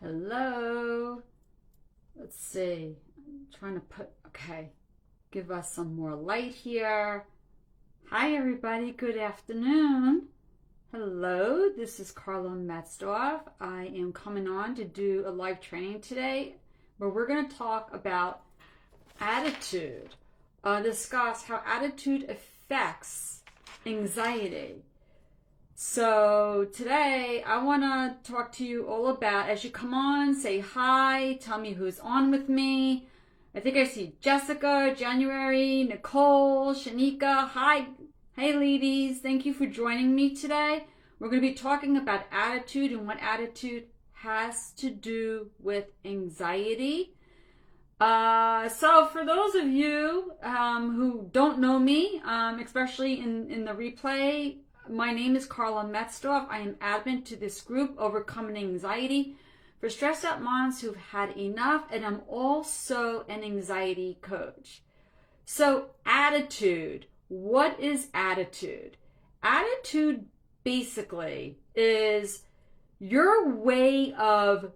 Hello. Let's see. I'm trying to give us some more light here. Hi, everybody. Good afternoon. Hello, this is Carla Metzdorf. I am coming on to do a live training today where we're going to talk about attitude, discuss how attitude affects anxiety. So today I want to talk to you all about, as you come on, say hi, tell me who's on with me. I think I see Jessica, January, Nicole, Shanika. Hi. Hey ladies, thank you for joining me today. We're going to be talking about attitude and what attitude has to do with anxiety. So for those of you who don't know me, especially in the replay, my name is Carla Metzdorf. I am admin to this group, Overcoming Anxiety, for stressed out moms who've had enough, and I'm also an anxiety coach. So attitude, what is attitude? Attitude basically is your way of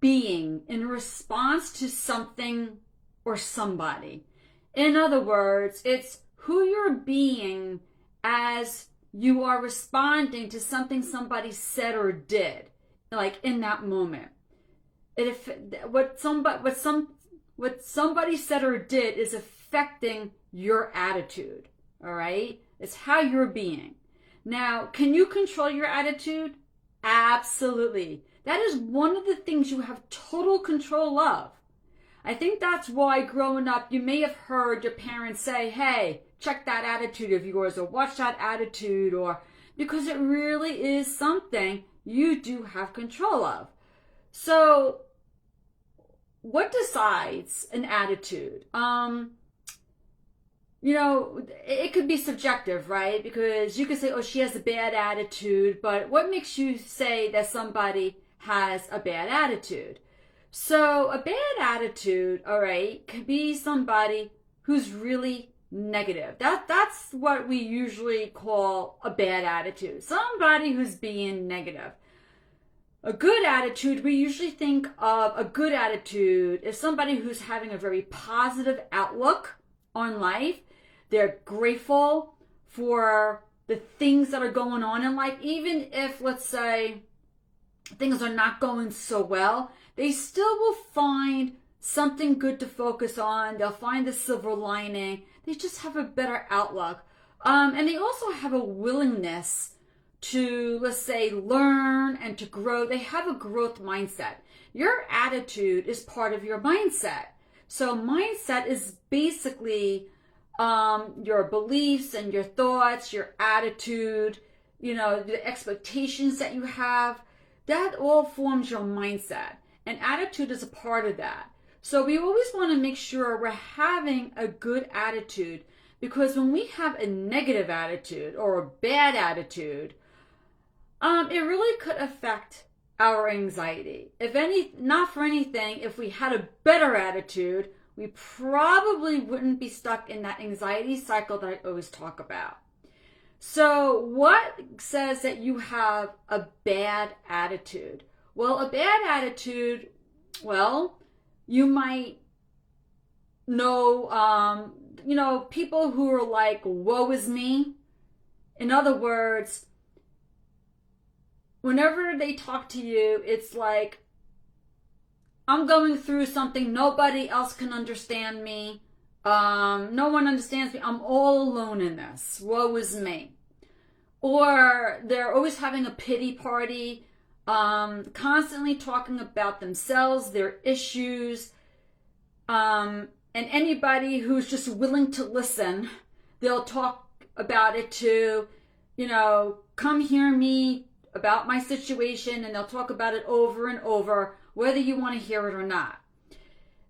being in response to something or somebody. In other words, it's who you're being as you are responding to something somebody said or did, like in that moment. If what somebody said or did is affecting your attitude, all right? It's how you're being. Now, can you control your attitude? Absolutely. That is one of the things you have total control of. I think that's why growing up, you may have heard your parents say, hey, check that attitude of yours, or watch that attitude, or because it really is something you do have control of. So what decides an attitude? It could be subjective, right? Because you could say, oh, she has a bad attitude, but what makes you say that somebody has a bad attitude? So a bad attitude, all right, could be somebody who's really negative. That's what we usually call a bad attitude. Somebody who's being negative. A good attitude, we usually think of a good attitude as somebody who's having a very positive outlook on life. They're grateful for the things that are going on in life, even if, let's say, things are not going so well. They still will find something good to focus on. They'll find the silver lining. They just have a better outlook. And they also have a willingness to, let's say, learn and to grow. They have a growth mindset. Your attitude is part of your mindset. So mindset is basically your beliefs and your thoughts, your attitude, the expectations that you have. That all forms your mindset. And attitude is a part of that. So we always want to make sure we're having a good attitude, because when we have a negative attitude or a bad attitude, it really could affect our anxiety. Not for anything, if we had a better attitude, we probably wouldn't be stuck in that anxiety cycle that I always talk about. So what says that you have a bad attitude? Well, a bad attitude, you might know, people who are like, woe is me. In other words, whenever they talk to you, it's like, I'm going through something. Nobody else can understand me. No one understands me. I'm all alone in this. Woe is me. Or they're always having a pity party, constantly talking about themselves, their issues, and anybody who's just willing to listen, they'll talk about it too. Come hear me about my situation, and they'll talk about it over and over, whether you want to hear it or not.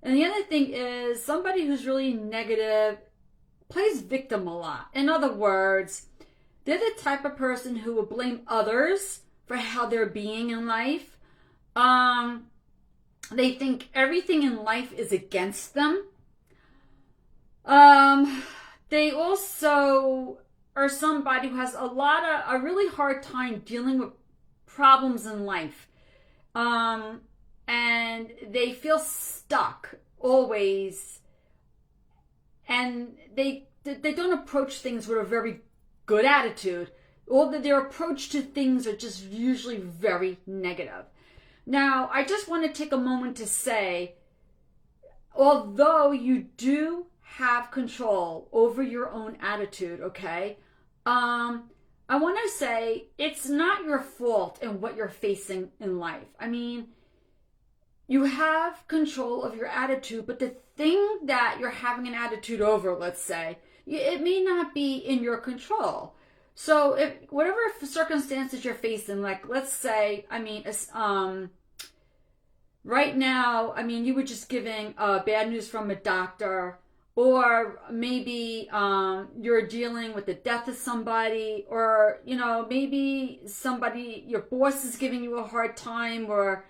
And the other thing is, somebody who's really negative plays victim a lot. In other words, they're the type of person who will blame others for how they're being in life. They think everything in life is against them. They also are somebody who has a really hard time dealing with problems in life. and they feel stuck always, and they don't approach things with a very good attitude, or that their approach to things are just usually very negative. Now, I just want to take a moment to say, although you do have control over your own attitude, okay, I want to say it's not your fault in what you're facing in life. I mean, you have control of your attitude, but the thing that you're having an attitude over, let's say, it may not be in your control. So if whatever circumstances you're facing, like let's say, I mean, right now, I mean, you were just giving bad news from a doctor, or maybe you're dealing with the death of somebody, or, you know, maybe somebody, your boss is giving you a hard time, or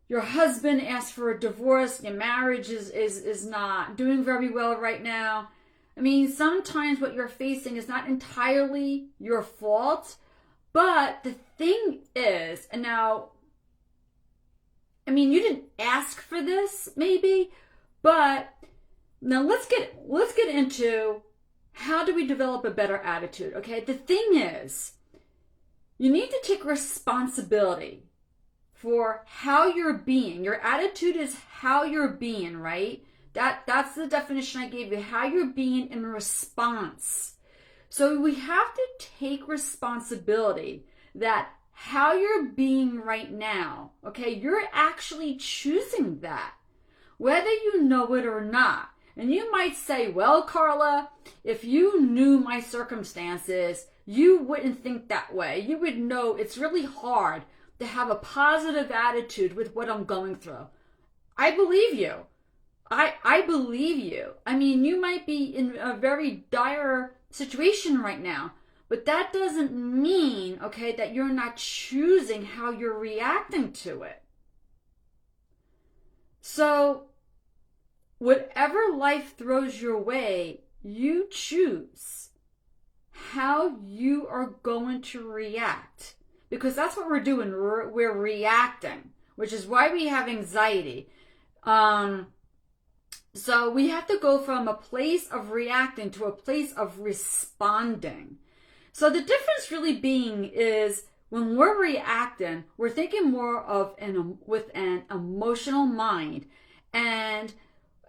your husband asked for a divorce, your marriage is not doing very well right now. I mean, sometimes what you're facing is not entirely your fault, but the thing is, and now, I mean, you didn't ask for this, maybe, but now let's get into how do we develop a better attitude, okay? The thing is, you need to take responsibility for how you're being. Your attitude is how you're being, right? That's the definition I gave you, how you're being in response. So we have to take responsibility that how you're being right now, okay, you're actually choosing that, whether you know it or not. And you might say, well, Carla, if you knew my circumstances, you wouldn't think that way. You would know it's really hard to have a positive attitude with what I'm going through. I believe you. I believe you. I mean, you might be in a very dire situation right now, but that doesn't mean, okay, that you're not choosing how you're reacting to it. So, whatever life throws your way, you choose how you are going to react. Because that's what we're doing. We're reacting, which is why we have anxiety. So we have to go from a place of reacting to a place of responding. So the difference really being is when we're reacting, we're thinking more of with an emotional mind, and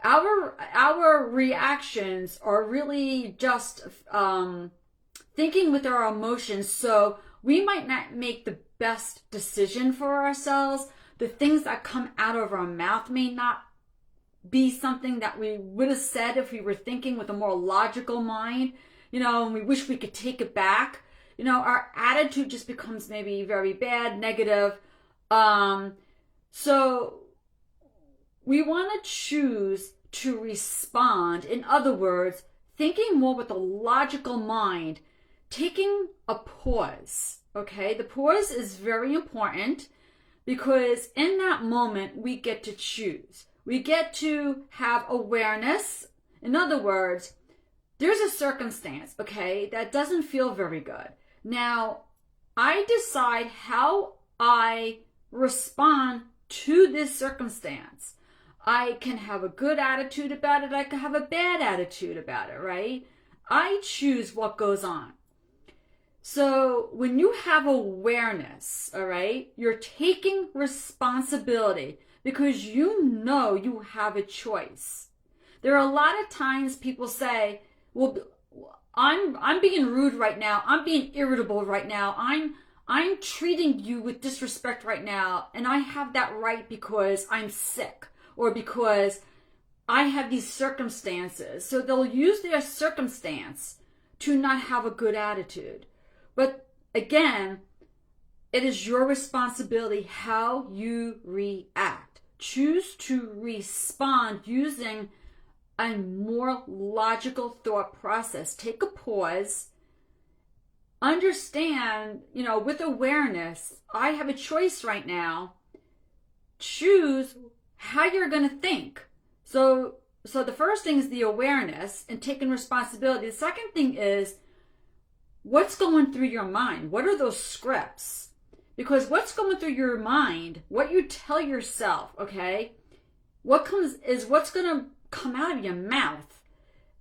our reactions are really just thinking with our emotions. So we might not make the best decision for ourselves. The things that come out of our mouth may not be something that we would have said if we were thinking with a more logical mind, you know, and we wish we could take it back. You know, our attitude just becomes maybe very bad, negative. So we want to choose to respond. In other words, thinking more with a logical mind, taking a pause, okay? The pause is very important because in that moment, we get to choose. We get to have awareness. In other words, there's a circumstance, okay, that doesn't feel very good. Now, I decide how I respond to this circumstance. I can have a good attitude about it. I can have a bad attitude about it, right? I choose what goes on. So when you have awareness, all right, you're taking responsibility because you know you have a choice. There are a lot of times people say, well, I'm being rude right now. I'm being irritable right now. I'm treating you with disrespect right now, and I have that right because I'm sick or because I have these circumstances. So they'll use their circumstance to not have a good attitude. But again, it is your responsibility how you react. Choose to respond using a more logical thought process. Take a pause. Understand, you know, with awareness, I have a choice right now. Choose how you're going to think. So the first thing is the awareness and taking responsibility. The second thing is what's going through your mind. What are those scripts? Because what's going through your mind, what you tell yourself, okay, what's going to come out of your mouth.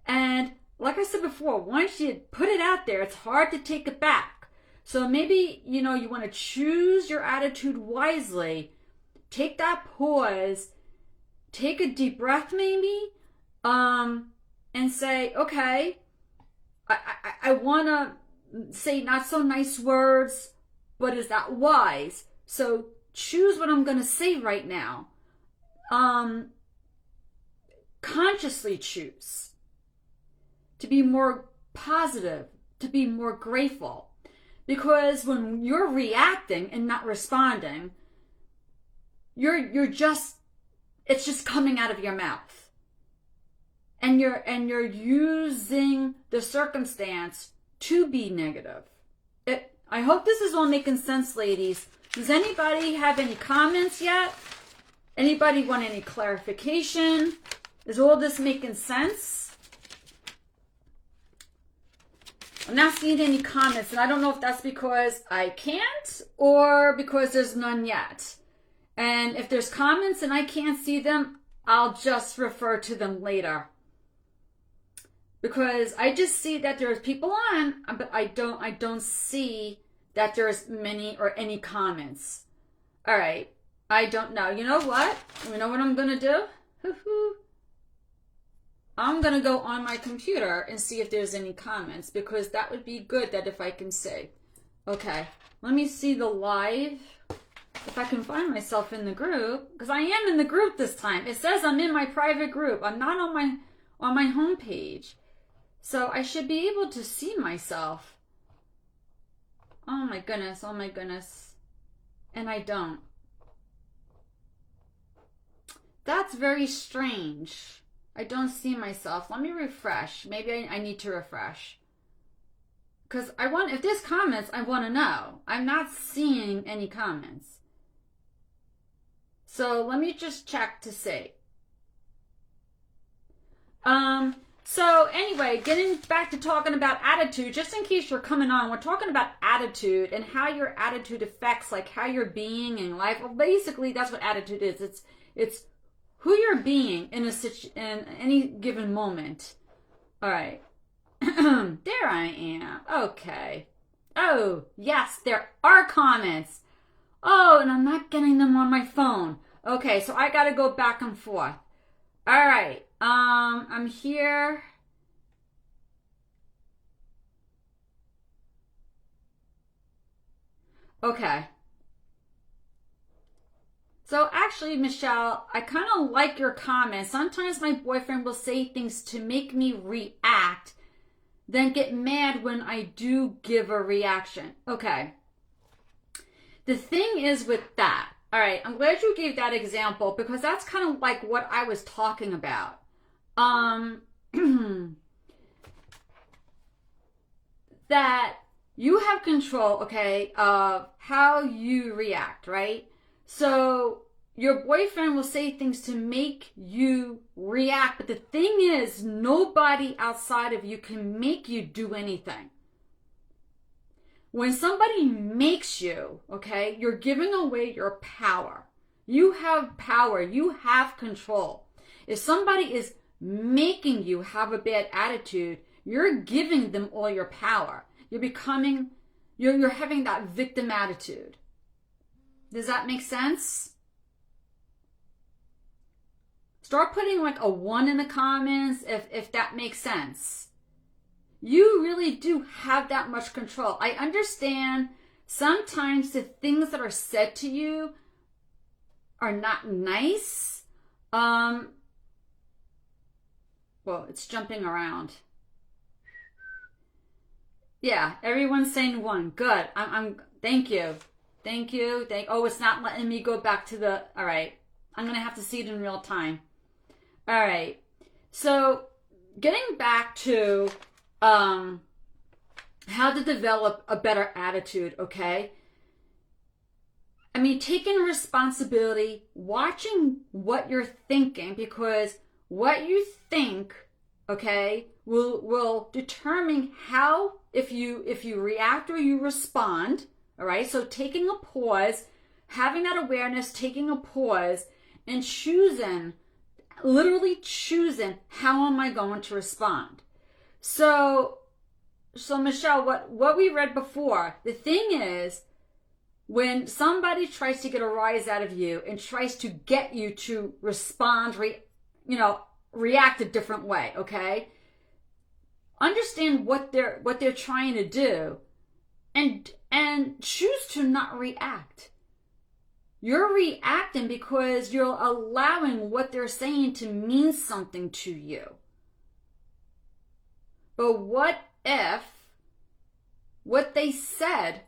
And like I said before, once you put it out there, it's hard to take it back. So maybe, you want to choose your attitude wisely. Take that pause, take a deep breath maybe, and say, okay, I want to say not so nice words, but is that wise? So choose what I'm going to say right now. Consciously choose to be more positive, to be more grateful. Because when you're reacting and not responding, it's just coming out of your mouth. And you're using the circumstance to be negative. I hope this is all making sense, ladies. Does anybody have any comments yet? Anybody want any clarification? Is all this making sense? I'm not seeing any comments, and I don't know if that's because I can't or because there's none yet. And if there's comments and I can't see them, I'll just refer to them later. Because I just see that there's people on, but I don't see that there's many or any comments. All right. I don't know. You know what? You know what I'm going to do? I'm going to go on my computer and see if there's any comments, because that would be good that if I can see. Okay. Let me see the live. If I can find myself in the group, because I am in the group this time. It says I'm in my private group. I'm not on my homepage. So I should be able to see myself. Oh my goodness, oh my goodness. And I don't. That's very strange. I don't see myself. Let me refresh. Maybe I need to refresh. Because if there's comments, I want to know. I'm not seeing any comments. So let me just check to see. So anyway, getting back to talking about attitude, just in case you're coming on, we're talking about attitude and how your attitude affects like how you're being in life. Well, basically that's what attitude is. It's who you're being in any given moment. All right. There I am. Okay. Oh, yes, there are comments. Oh, and I'm not getting them on my phone. Okay, so I got to go back and forth. All right. I'm here. Okay. So actually, Michelle, I kind of like your comments. Sometimes my boyfriend will say things to make me react, then get mad when I do give a reaction. Okay. The thing is with that, all right, I'm glad you gave that example because that's kind of like what I was talking about. That you have control, okay, of how you react, right? So your boyfriend will say things to make you react, but the thing is, nobody outside of you can make you do anything. When somebody makes you, okay, you're giving away your power. You have power. You have control. If somebody is making you have a bad attitude, you're giving them all your power. You're having that victim attitude. Does that make sense? Start putting like a 1 in the comments if that makes sense. You really do have that much control. I understand sometimes the things that are said to you are not nice. Well, it's jumping around. Yeah, everyone's saying 1. Good. Thank you. Oh, it's not letting me go back to the, all right. I'm going to have to see it in real time. All right. So getting back to how to develop a better attitude, okay? I mean, taking responsibility, watching what you're thinking, because what you think, okay, will determine how, if you react or you respond, All right. So taking a pause, having that awareness, taking a pause, and choosing, literally choosing, how am I going to respond? So Michelle, what we read before, the thing is, when somebody tries to get a rise out of you and tries to get you to respond, react a different way, okay? Understand what they're trying to do, and choose to not react. You're reacting because you're allowing what they're saying to mean something to you. But what if what they said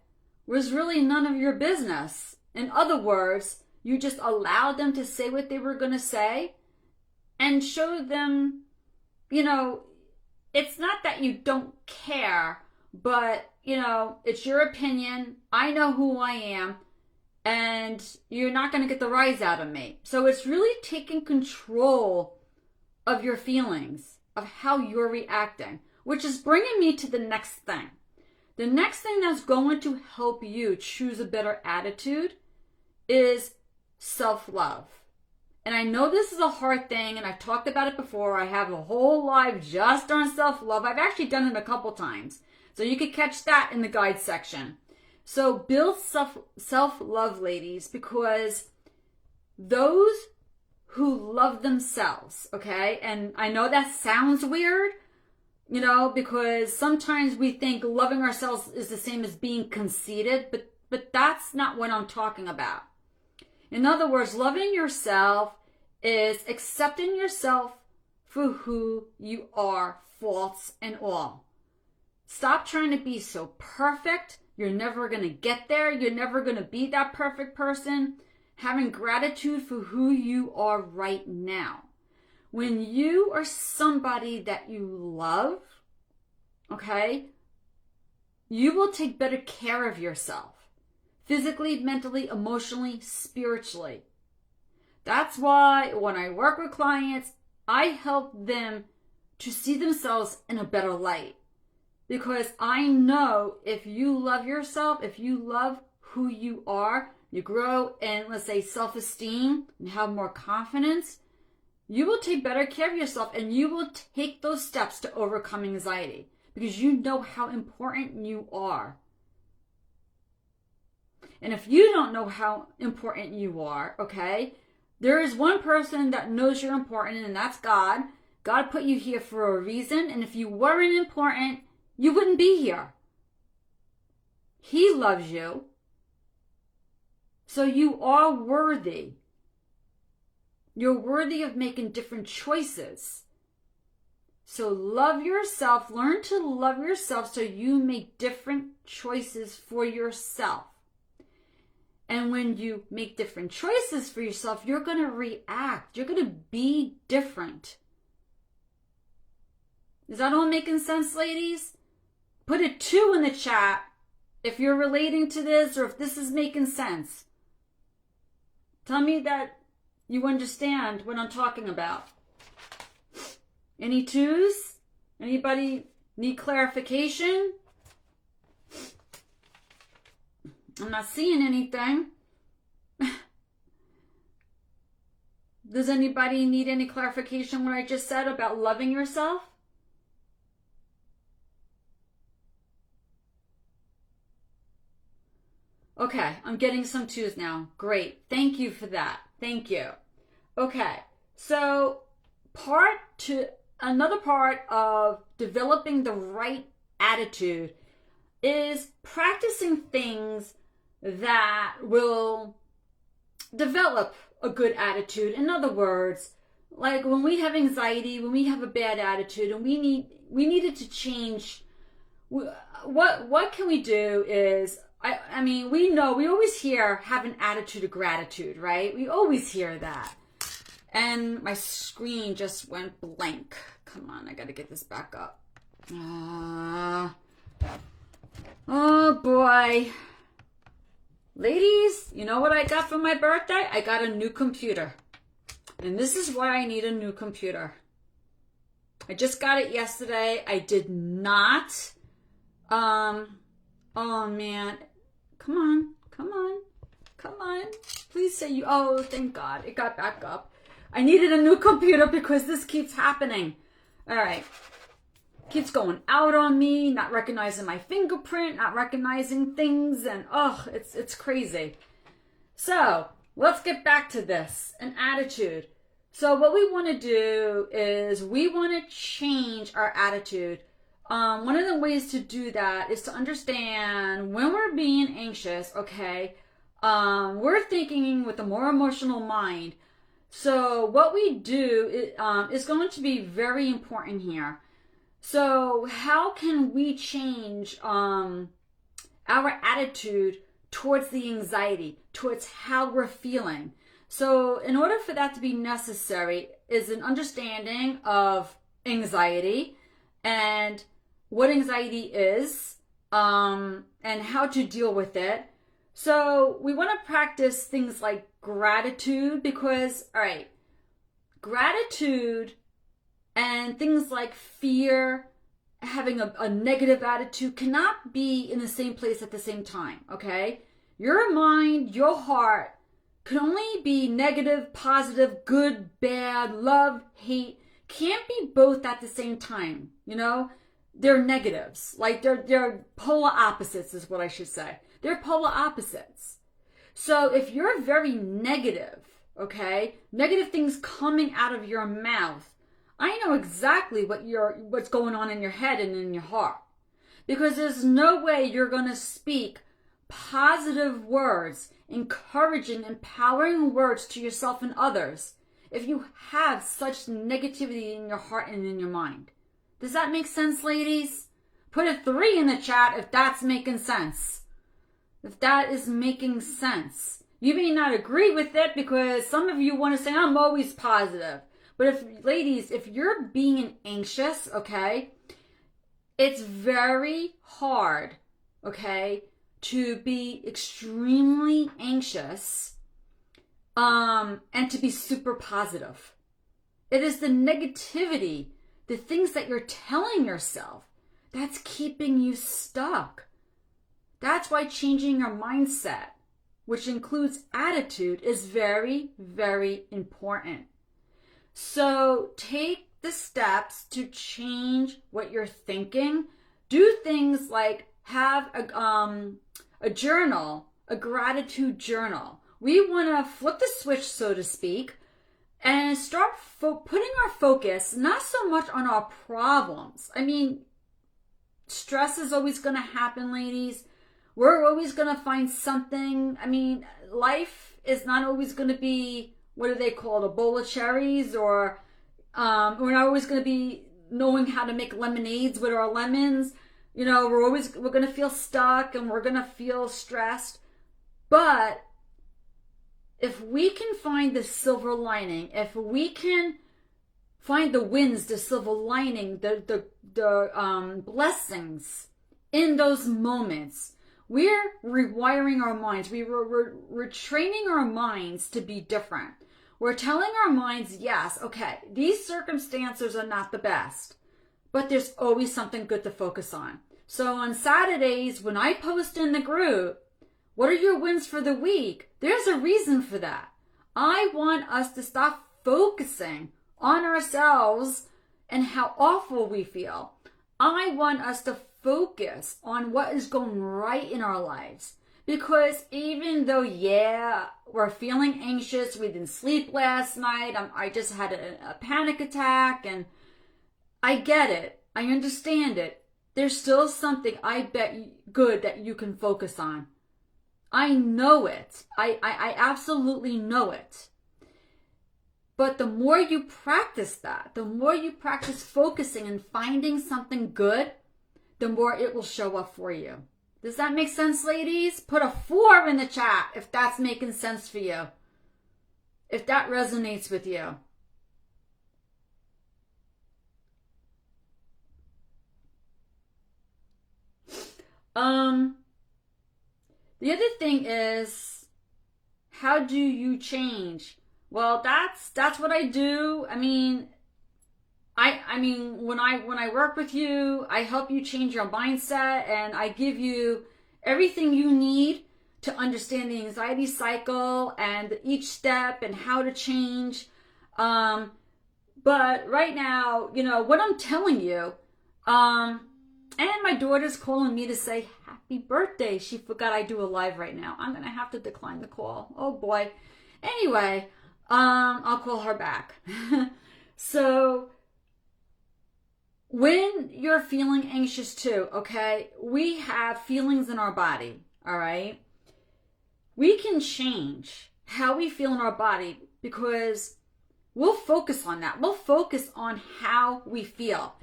was really none of your business? In other words, you just allowed them to say what they were going to say and showed them, it's not that you don't care, but, it's your opinion. I know who I am, and you're not going to get the rise out of me. So it's really taking control of your feelings, of how you're reacting, which is bringing me to the next thing. The next thing that's going to help you choose a better attitude is self-love. And I know this is a hard thing, and I've talked about it before. I have a whole live just on self-love. I've actually done it a couple times. So you could catch that in the guide section. So build self-love, ladies, because those who love themselves, okay? And I know that sounds weird, because sometimes we think loving ourselves is the same as being conceited, but that's not what I'm talking about. In other words, loving yourself is accepting yourself for who you are, faults and all. Stop trying to be so perfect. You're never going to get there. You're never going to be that perfect person. Having gratitude for who you are right now. When you are somebody that you love, okay, you will take better care of yourself. Physically, mentally, emotionally, spiritually. That's why when I work with clients, I help them to see themselves in a better light. Because I know if you love yourself, if you love who you are, you grow in, let's say, self-esteem and have more confidence, you will take better care of yourself and you will take those steps to overcome anxiety because you know how important you are. And if you don't know how important you are, okay, there is one person that knows you're important, and that's God. God put you here for a reason, and if you weren't important, you wouldn't be here. He loves you. So you are worthy. You're worthy of making different choices. So love yourself. Learn to love yourself so you make different choices for yourself. And when you make different choices for yourself, you're going to react. You're going to be different. Is that all making sense, ladies? Put a 2 in the chat if you're relating to this or if this is making sense. Tell me that you understand what I'm talking about. Any 2s? Anybody need clarification? I'm not seeing anything. Does anybody need any clarification what I just said about loving yourself? Okay, I'm getting some 2s now. Great. Thank you for that. Thank you. Okay, so another part of developing the right attitude is practicing things that will develop a good attitude. In other words, like when we have anxiety, when we have a bad attitude, and we needed to change, what can we do is, I mean, we know, we always hear have an attitude of gratitude, right? We always hear that. And my screen just went blank. Come on, I gotta get this back up. Oh boy. Ladies, you know what I got for my birthday? I got a new computer. And this is why I need a new computer. I just got it yesterday. I did not. Oh man. Come on. Come on. Come on. Please say you. Oh, thank God. It got back up. I needed a new computer because this keeps happening. All right. Keeps going out on me, not recognizing my fingerprint, not recognizing things, and it's crazy. So let's get back to this, an attitude. So what we want to do is we want to change our attitude. One of the ways to do that is to understand when we're being anxious, okay, we're thinking with a more emotional mind. So what we do is going to be very important here. So how can we change our attitude towards the anxiety, towards how we're feeling? So in order for that to be necessary is an understanding of anxiety and what anxiety is, and how to deal with it. So we want to practice things like gratitude because, all right, gratitude and things like fear, having a negative attitude cannot be in the same place at the same time, okay? Your mind, your heart can only be negative, positive, good, bad, love, hate. Can't be both at the same time, you know? They're negatives. Like they're polar opposites is what I should say. They're polar opposites. So if you're very negative, okay? Negative things coming out of your mouth, I know exactly what's going on in your head and in your heart. Because there's no way you're going to speak positive words, encouraging, empowering words to yourself and others if you have such negativity in your heart and in your mind. Does that make sense, ladies? Put a 3 in the chat if that's making sense. If that is making sense. You may not agree with it because some of you want to say, I'm always positive. But ladies, if you're being anxious, okay, it's very hard, okay, to be extremely anxious, and to be super positive. It is the negativity, the things that you're telling yourself, that's keeping you stuck. That's why changing your mindset, which includes attitude, is very, very important. So take the steps to change what you're thinking. Do things like have a journal, a gratitude journal. We want to flip the switch, so to speak, and start putting our focus not so much on our problems. I mean, stress is always going to happen, ladies. We're always going to find something. I mean, life is not always going to be, what do they call it, a bowl of cherries, or we're not always going to be knowing how to make lemonades with our lemons. You know, we're going to feel stuck and we're going to feel stressed. But if we can find the silver lining, if we can find the wins, the silver lining, the blessings in those moments, we're rewiring our minds. We're training our minds to be different. We're telling our minds, yes, okay, these circumstances are not the best, but there's always something good to focus on. So on Saturdays, when I post in the group, what are your wins for the week? There's a reason for that. I want us to stop focusing on ourselves and how awful we feel. I want us to focus on what is going right in our lives. Because even though, yeah, we're feeling anxious, we didn't sleep last night, I just had a panic attack, and I get it. I understand it. There's still something, I bet, good that you can focus on. I know it. I absolutely know it. But the more you practice that, the more you practice focusing and finding something good, the more it will show up for you. Does that make sense, ladies? Put a 4 in the chat if that's making sense for you. If that resonates with you. The other thing is, how do you change? Well, that's what I do. I mean, when I work with you, I help you change your mindset, and I give you everything you need to understand the anxiety cycle and each step and how to change. But right now, you know, what I'm telling you, and my daughter's calling me to say happy birthday. She forgot I do a live right now. I'm going to have to decline the call. Oh boy. Anyway, I'll call her back. So when you're feeling anxious too, okay, we have feelings in our body, all right? We can change how we feel in our body because we'll focus on that. We'll focus on how we feel.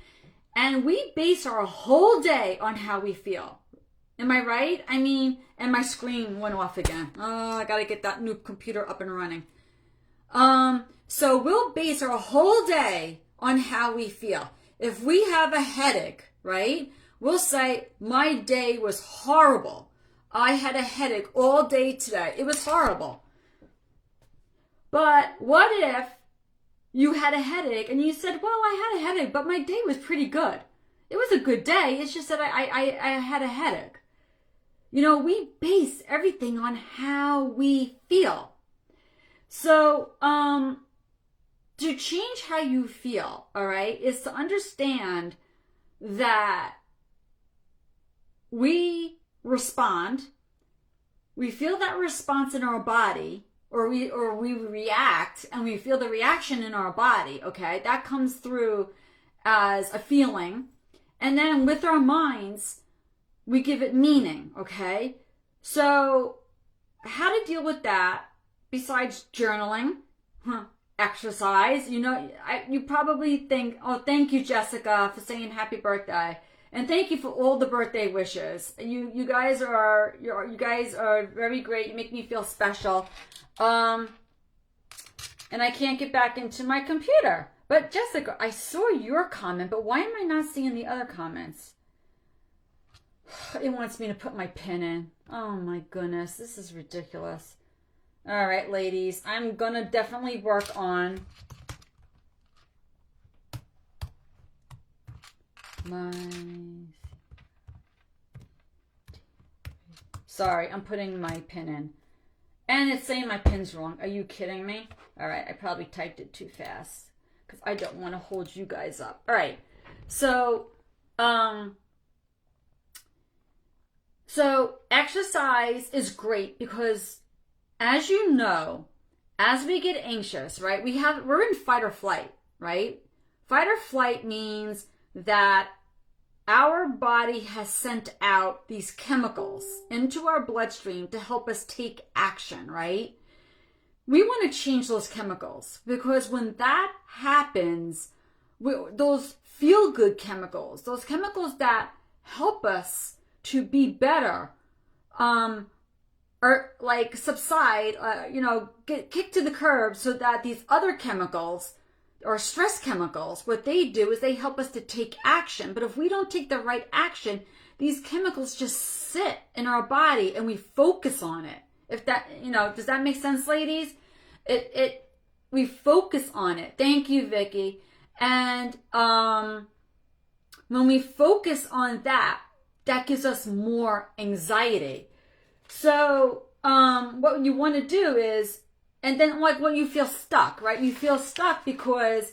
And we base our whole day on how we feel. Am I right? I mean, and my screen went off again. Oh, I got to get that new computer up and running. So we'll base our whole day on how we feel. If we have a headache, right, we'll say, my day was horrible. I had a headache all day today. It was horrible. But what if you had a headache and you said, well, I had a headache, but my day was pretty good. It was a good day. It's just that I had a headache. You know, we base everything on how we feel. So, to change how you feel, all right, is to understand that we respond, we feel that response in our body, or we react, and we feel the reaction in our body, okay? That comes through as a feeling. And then with our minds, we give it meaning, okay? So how to deal with that besides journaling, exercise, you know, you probably think, oh, thank you, Jessica, for saying happy birthday. And thank you for all the birthday wishes. You guys are very great. You make me feel special. And I can't get back into my computer. But Jessica, I saw your comment, but why am I not seeing the other comments? It wants me to put my pin in. Oh my goodness, this is ridiculous. All right, ladies, I'm gonna definitely work on Sorry, I'm putting my pin in. And it's saying my pin's wrong. Are you kidding me? All right, I probably typed it too fast because I don't want to hold you guys up. All right, so exercise is great because, as you know, as we get anxious, right, we're in fight or flight, right? Fight or flight means that our body has sent out these chemicals into our bloodstream to help us take action, right? We want to change those chemicals because when that happens, those feel-good chemicals, those chemicals that help us to be better, or like subside, get kicked to the curb so that these other chemicals or stress chemicals, what they do is they help us to take action. But if we don't take the right action, these chemicals just sit in our body and we focus on it. If that, does that make sense, ladies? We focus on it. Thank you, Vicky. And when we focus on that gives us more anxiety. So what you want to do is, and then like when you feel stuck, right? You feel stuck because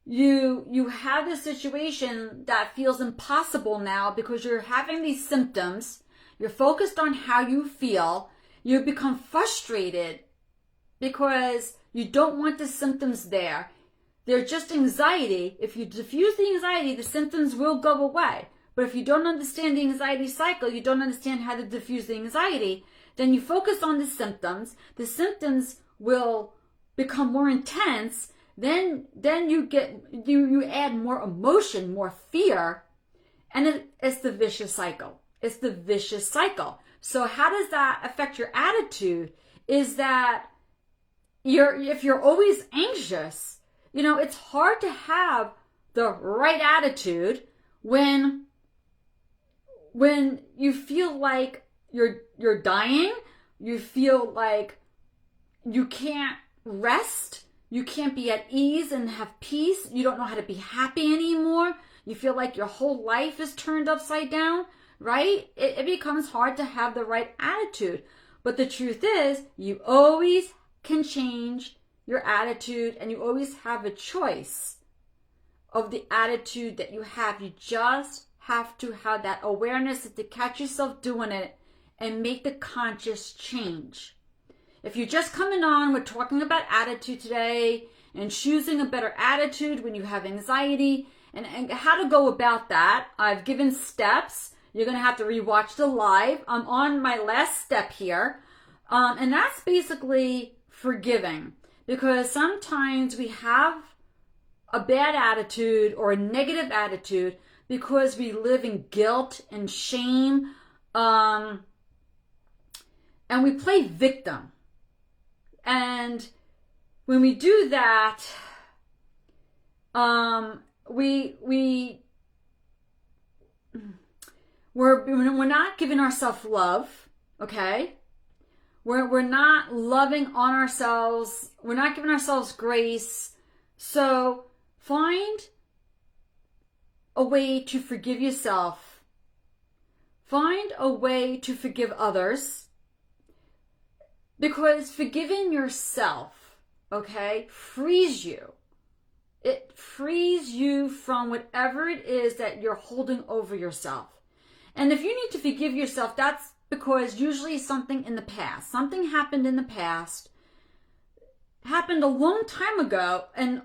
you have this situation that feels impossible now because you're having these symptoms. You're focused on how you feel. You become frustrated because you don't want the symptoms there. They're just anxiety. If you diffuse the anxiety, the symptoms will go away. But if you don't understand the anxiety cycle, you don't understand how to diffuse the anxiety, then you focus on the symptoms will become more intense. Then you add more emotion, more fear, and it's the vicious cycle. It's the vicious cycle. So how does that affect your attitude? Is that if you're always anxious, it's hard to have the right attitude when you feel like you're dying, you feel like you can't rest, you can't be at ease and have peace, you don't know how to be happy anymore, you feel like your whole life is turned upside down, right? It becomes hard to have the right attitude. But the truth is, you always can change your attitude, and you always have a choice of the attitude that you have. You just have to have that awareness to catch yourself doing it and make the conscious change. If you're just coming on, we're talking about attitude today and choosing a better attitude when you have anxiety and how to go about that. I've given steps. You're going to have to rewatch the live. I'm on my last step here. And that's basically forgiving, because sometimes we have a bad attitude or a negative attitude because we live in guilt and shame, and we play victim. And when we do that, we're not giving ourselves love, okay? We're not loving on ourselves. We're not giving ourselves grace. So find a way to forgive yourself. Find a way to forgive others. Because forgiving yourself, okay, frees you. It frees you from whatever it is that you're holding over yourself. And if you need to forgive yourself, that's because usually something in the past, something happened in the past, happened a long time ago, and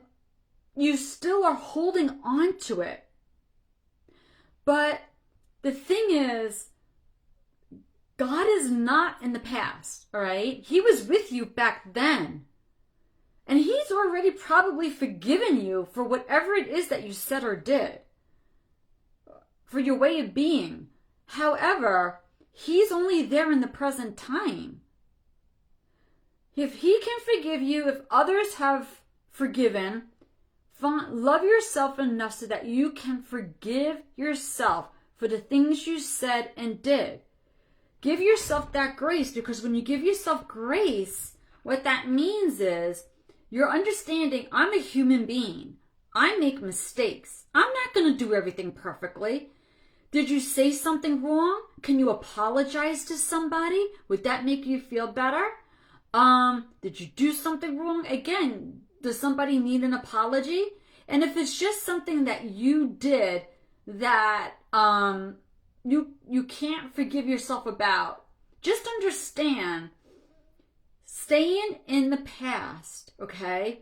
you still are holding on to it. But the thing is, God is not in the past, all right? He was with you back then. And he's already probably forgiven you for whatever it is that you said or did, for your way of being. However, he's only there in the present time. If he can forgive you, if others have forgiven, love yourself enough so that you can forgive yourself for the things you said and did. Give yourself that grace, because when you give yourself grace, what that means is you're understanding, I'm a human being. I make mistakes. I'm not going to do everything perfectly. Did you say something wrong? Can you apologize to somebody? Would that make you feel better? Did you do something wrong? Again, does somebody need an apology? And if it's just something that you did that you can't forgive yourself about, just understand, staying in the past, okay?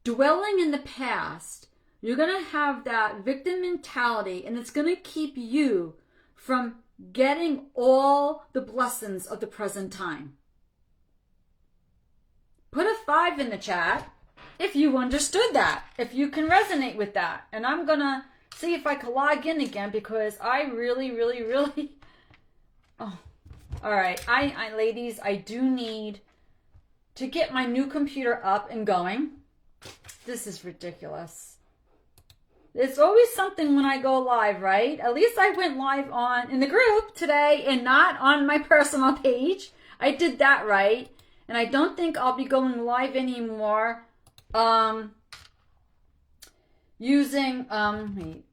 Dwelling in the past, you're going to have that victim mentality, and it's going to keep you from getting all the blessings of the present time. Put a 5 in the chat if you understood that, if you can resonate with that. And I'm going to see if I can log in again, because I really... Oh, all right. I ladies, I do need to get my new computer up and going. This is ridiculous. It's always something when I go live, right? At least I went live in the group today and not on my personal page. I did that right. And I don't think I'll be going live anymore using, wait.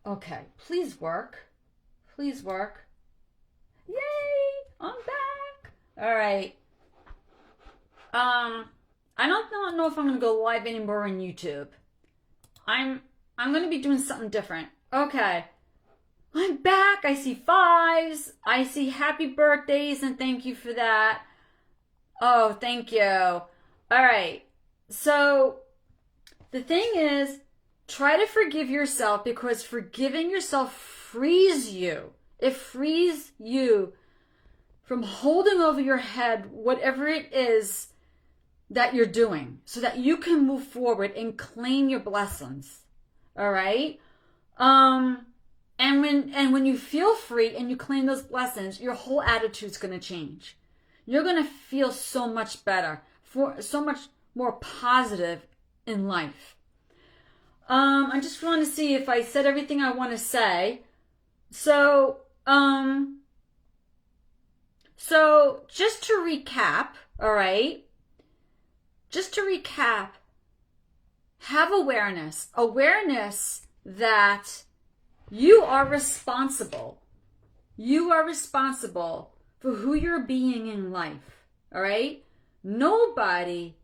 Okay, please work. Please work. Yay! I'm back. All right. I don't know if I'm gonna go live anymore on YouTube. I'm gonna be doing something different. Okay. I'm back. I see 5s. I see happy birthdays, and thank you for that. Oh, thank you. All right. So the thing is, try to forgive yourself, because forgiving yourself frees you. It frees you from holding over your head whatever it is that you're doing, so that you can move forward and claim your blessings. All right? And when you feel free and you claim those blessings, your whole attitude's going to change. You're going to feel so much better, so much more positive in life. I just want to see if I said everything I want to say. So just to recap, all right? Just to recap, have awareness that you are responsible. You are responsible for who you're being in life. All right? Nobody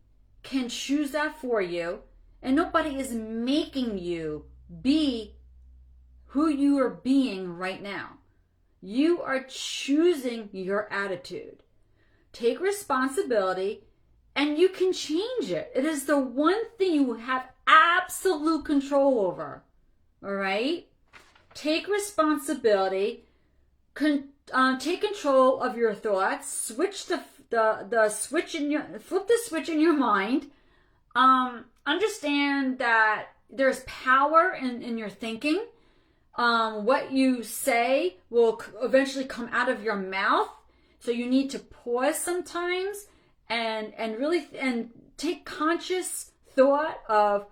can choose that for you, and nobody is making you be who you are being right now. You are choosing your attitude. Take responsibility, and you can change it. It is the one thing you have absolute control over. All right? Take responsibility. Take control of your thoughts. Switch the switch in your, flip the switch in your mind. Understand that there's power in your thinking. What you say will eventually come out of your mouth. So you need to pause sometimes and really take conscious thought of,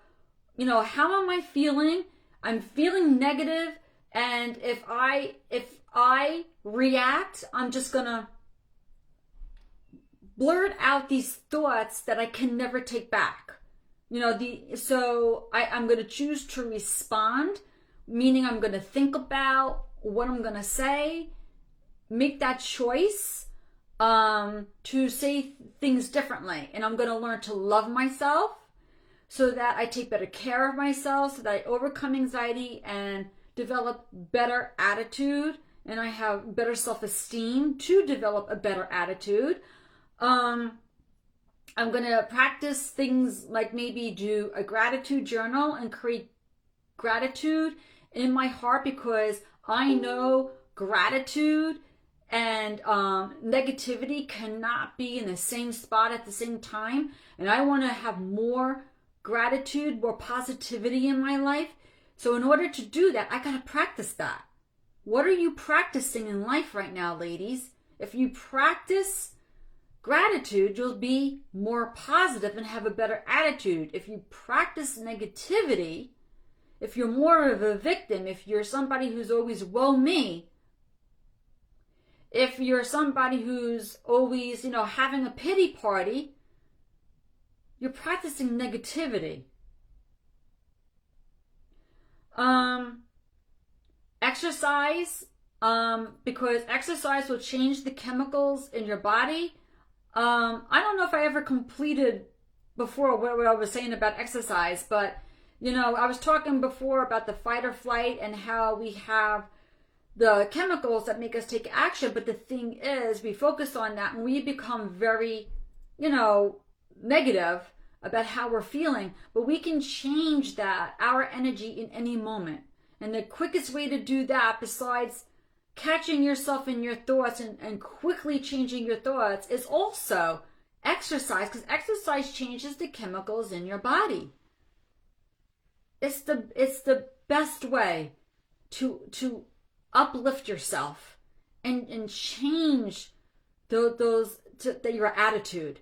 how am I feeling? I'm feeling negative, and if I react, I'm just gonna blurt out these thoughts that I can never take back. So I'm gonna choose to respond, meaning I'm gonna think about what I'm gonna say, make that choice to say things differently, and I'm gonna learn to love myself so that I take better care of myself, so that I overcome anxiety and develop better attitude, and I have better self-esteem to develop a better attitude. I'm going to practice things like maybe do a gratitude journal and create gratitude in my heart, because I know gratitude and negativity cannot be in the same spot at the same time. And I want to have more gratitude, more positivity in my life. So in order to do that, I got to practice that. What are you practicing in life right now, ladies? If you practice gratitude, you'll be more positive and have a better attitude. If you practice negativity, if you're more of a victim, if you're somebody who's always woe me, if you're somebody who's always, having a pity party, you're practicing negativity. Exercise, because exercise will change the chemicals in your body. I don't know if I ever completed before what I was saying about exercise, but I was talking before about the fight or flight and how we have the chemicals that make us take action. But the thing is, we focus on that and we become very, negative about how we're feeling. But we can change that, our energy, in any moment. And the quickest way to do that, besides catching yourself in your thoughts and quickly changing your thoughts, is also exercise, because exercise changes the chemicals in your body. It's the best way to uplift yourself and change your attitude.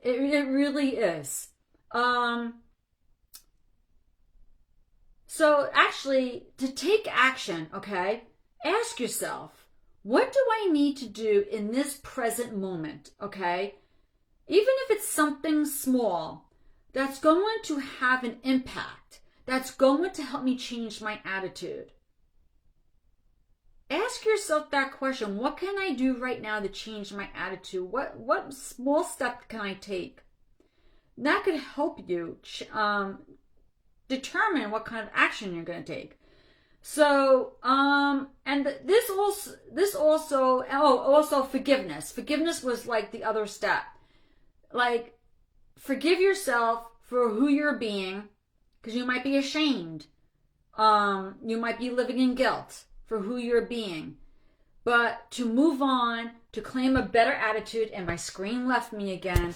It really is. So actually, to take action, okay, ask yourself, what do I need to do in this present moment, okay? Even if it's something small that's going to have an impact, that's going to help me change my attitude. Ask yourself that question. What can I do right now to change my attitude? What small step can I take? That could help you determine what kind of action you're going to take. So, and this also forgiveness. Forgiveness was like the other step. Like, forgive yourself for who you're being, because you might be ashamed. You might be living in guilt for who you're being. But to move on, to claim a better attitude, and my screen left me again.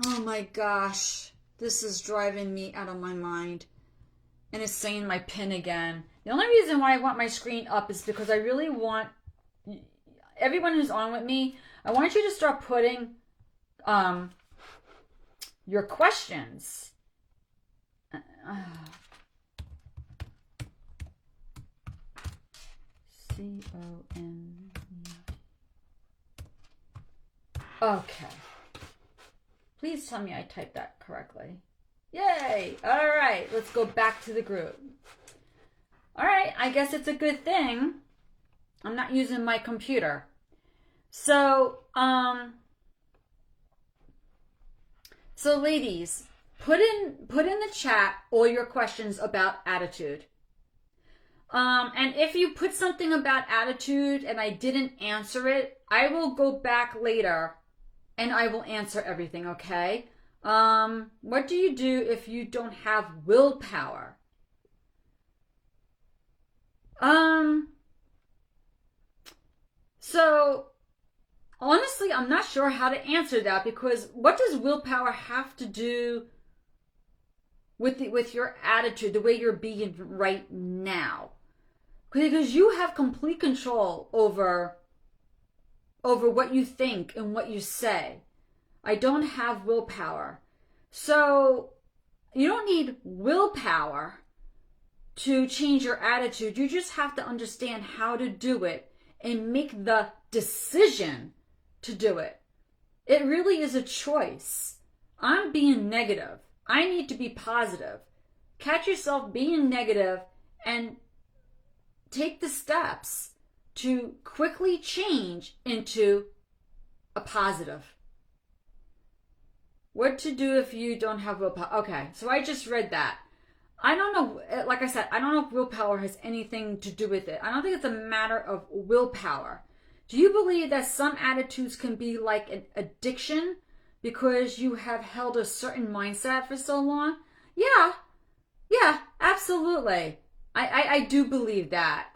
Oh my gosh, this is driving me out of my mind. And it's saying my PIN again. The only reason why I want my screen up is because I really want everyone who's on with me, I want you to start putting your questions. C-O-N. Okay. Please tell me I typed that correctly. Yay! All right, let's go back to the group. All right, I guess it's a good thing I'm not using my computer. So, ladies, put in the chat all your questions about attitude. And if you put something about attitude and I didn't answer it, I will go back later and I will answer everything, okay? What do you do if you don't have willpower? So honestly, I'm not sure how to answer that, because what does willpower have to do with your attitude, the way you're being right now? Because you have complete control over what you think and what you say. I don't have willpower. So you don't need willpower to change your attitude. You just have to understand how to do it and make the decision to do it. It really is a choice. I'm being negative. I need to be positive. Catch yourself being negative and take the steps to quickly change into a positive. What to do if you don't have willpower? Okay, so I just read that. I don't know, like I said, I don't know if willpower has anything to do with it. I don't think it's a matter of willpower. Do you believe that some attitudes can be like an addiction because you have held a certain mindset for so long? Yeah, absolutely. I do believe that.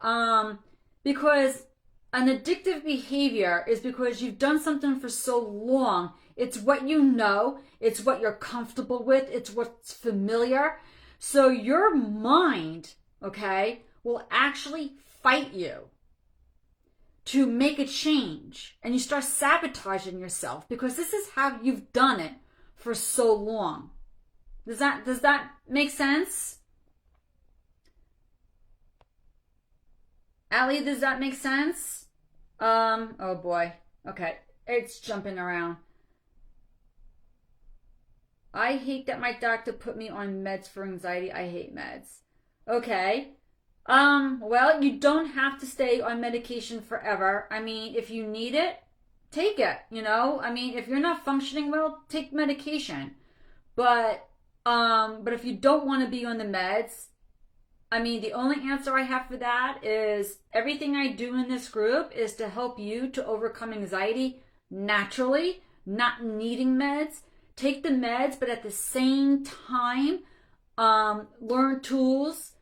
Because an addictive behavior is because you've done something for so long. It's what you know. It's what you're comfortable with. It's what's familiar. So your mind, okay, will actually fight you to make a change. And you start sabotaging yourself because this is how you've done it for so long. Does that make sense? Allie, does that make sense? Oh boy. Okay. It's jumping around. I hate that my doctor put me on meds for anxiety. I hate meds. Okay. Well, you don't have to stay on medication forever. I mean, if you need it, take it, you know? I mean, if you're not functioning well, take medication. But if you don't want to be on the meds, I mean, the only answer I have for that is everything I do in this group is to help you to overcome anxiety naturally, not needing meds. Take the meds, but at the same time, learn tools,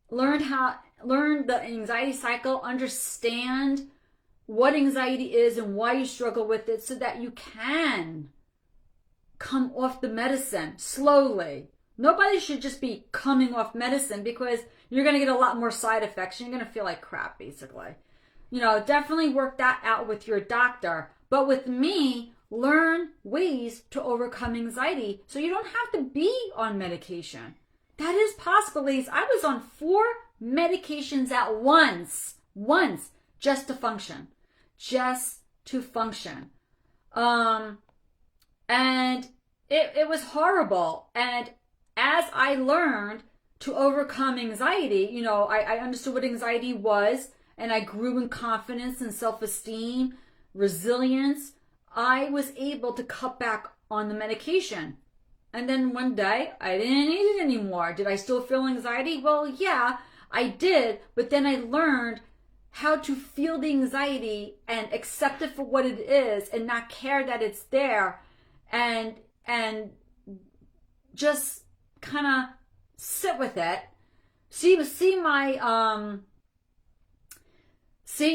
learn the anxiety cycle, understand what anxiety is and why you struggle with it so that you can come off the medicine slowly. Nobody should just be coming off medicine because you're going to get a lot more side effects. You're going to feel like crap, basically. You know, definitely work that out with your doctor. But with me, learn ways to overcome anxiety so you don't have to be on medication. That is possible, ladies. I was on 4 medications at once, just to function. And it was horrible. And as I learned to overcome anxiety, you know, I understood what anxiety was, and I grew in confidence and self-esteem, resilience. I was able to cut back on the medication. And then one day, I didn't need it anymore. Did I still feel anxiety? Well, yeah, I did. But then I learned how to feel the anxiety and accept it for what it is and not care that it's there, and just kind of sit with it. See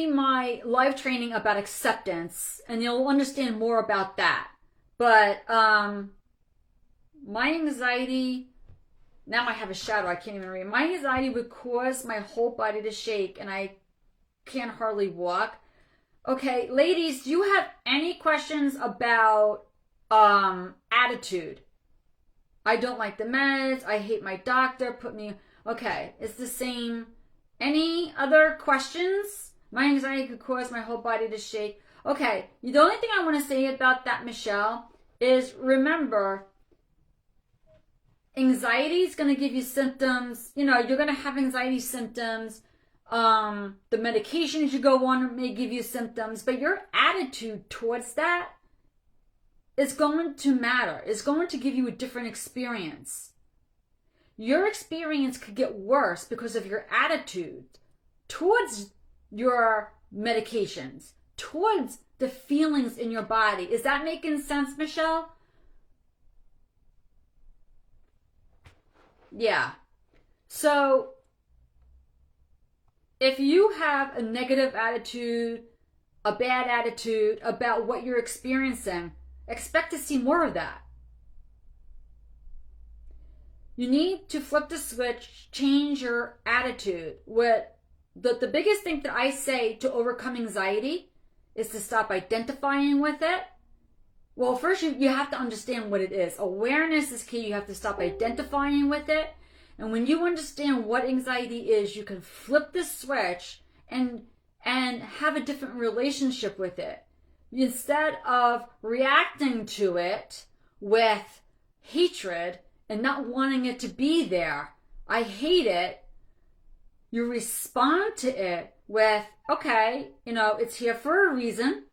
my live training about acceptance, and you'll understand more about that. But my anxiety, now I have a shadow, I can't even read. My anxiety would cause my whole body to shake and I can't hardly walk. Okay, ladies, do you have any questions about attitude? I don't like the meds. I hate my doctor. Put me... Okay, it's the same. Any other questions? My anxiety could cause my whole body to shake. Okay, the only thing I want to say about that, Michelle, is remember, anxiety is going to give you symptoms. You know, you're going to have anxiety symptoms. The medications you go on may give you symptoms, but your attitude towards that is going to matter. It's going to give you a different experience. Your experience could get worse because of your attitude towards your medications, towards the feelings in your body. Is that making sense, Michelle? Yeah. So if you have a negative attitude, a bad attitude about what you're experiencing, expect to see more of that. You need to flip the switch, change your attitude. The biggest thing that I say to overcome anxiety is to stop identifying with it. Well, first you have to understand what it is. Awareness is key. You have to stop identifying with it. And when you understand what anxiety is, you can flip the switch and have a different relationship with it. Instead of reacting to it with hatred and not wanting it to be there, I hate it, you respond to it with, okay, it's here for a reason.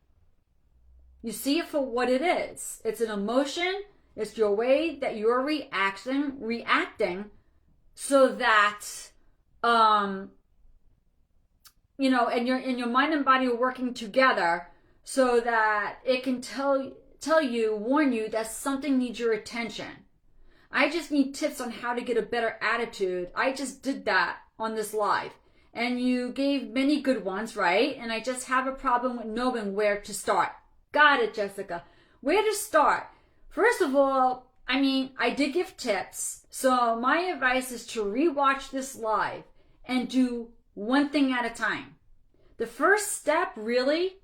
You see it for what it is. It's an emotion. It's your way that you're reacting so that, and your mind and body are working together so that it can warn you that something needs your attention. I just need tips on how to get a better attitude. I just did that on this live. And you gave many good ones, right? And I just have a problem with knowing where to start. Got it, Jessica. Where to start? First of all, I did give tips. So my advice is to rewatch this live and do one thing at a time. The first step really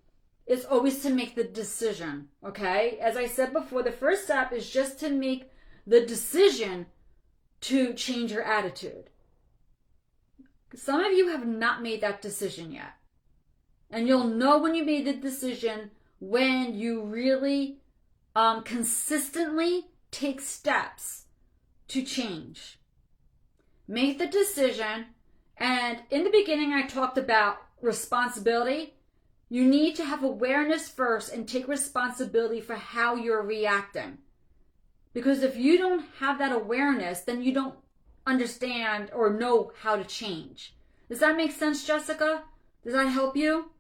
is always to make the decision, okay? As I said before, the first step is just to make the decision to change your attitude. Some of you have not made that decision yet. And you'll know when you made the decision when you really consistently take steps to change. Make the decision. And in the beginning, I talked about responsibility. You need to have awareness first and take responsibility for how you're reacting. Because if you don't have that awareness, then you don't understand or know how to change. Does that make sense, Jessica? Does that help you?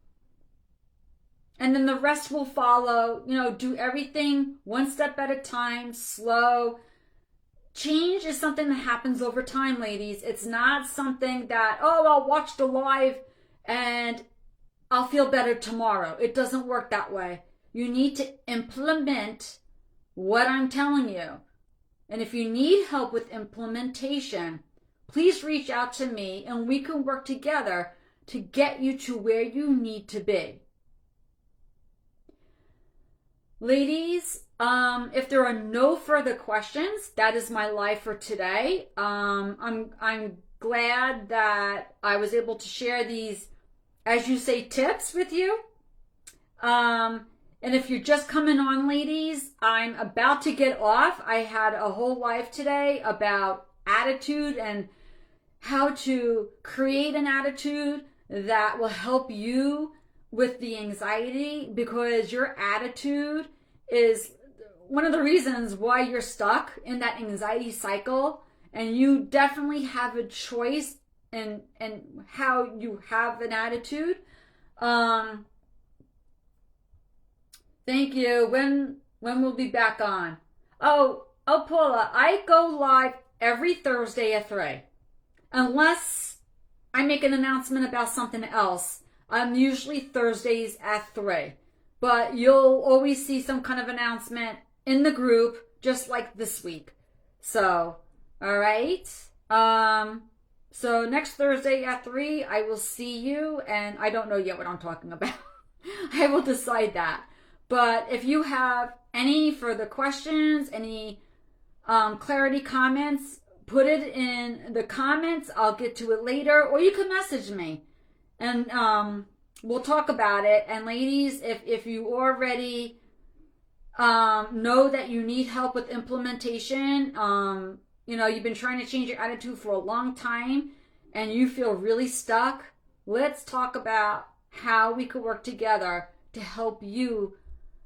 And then the rest will follow. Do everything one step at a time, slow. Change is something that happens over time, ladies. It's not something that, I'll watch the live and I'll feel better tomorrow. It doesn't work that way. You need to implement what I'm telling you. And if you need help with implementation, please reach out to me and we can work together to get you to where you need to be. Ladies, if there are no further questions, that is my live for today. I'm glad that I was able to share these, as you say, tips with you. And if you're just coming on, ladies, I'm about to get off. I had a whole live today about attitude and how to create an attitude that will help you with the anxiety, because your attitude is one of the reasons why you're stuck in that anxiety cycle. And you definitely have a choice in how you have an attitude. Thank you. When we'll be back on? Oh, Paula, I go live every Thursday at 3. Unless I make an announcement about something else, I'm usually Thursdays at 3. But you'll always see some kind of announcement in the group, just like this week. So, all right. So next Thursday at 3, I will see you, and I don't know yet what I'm talking about. I will decide that. But if you have any further questions, any clarity comments, put it in the comments. I'll get to it later, or you can message me, and we'll talk about it. And ladies, if you already know that you need help with implementation, you've been trying to change your attitude for a long time and you feel really stuck, let's talk about how we could work together to help you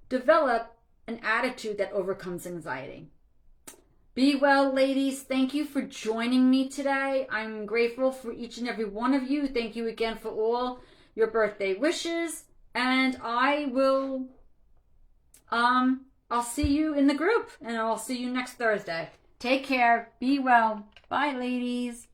develop an attitude that overcomes anxiety. Be well, ladies. Thank you for joining me today. I'm grateful for each and every one of you. Thank you again for all your birthday wishes. And I will, I'll see you in the group, and I'll see you next Thursday. Take care. Be well. Bye, ladies.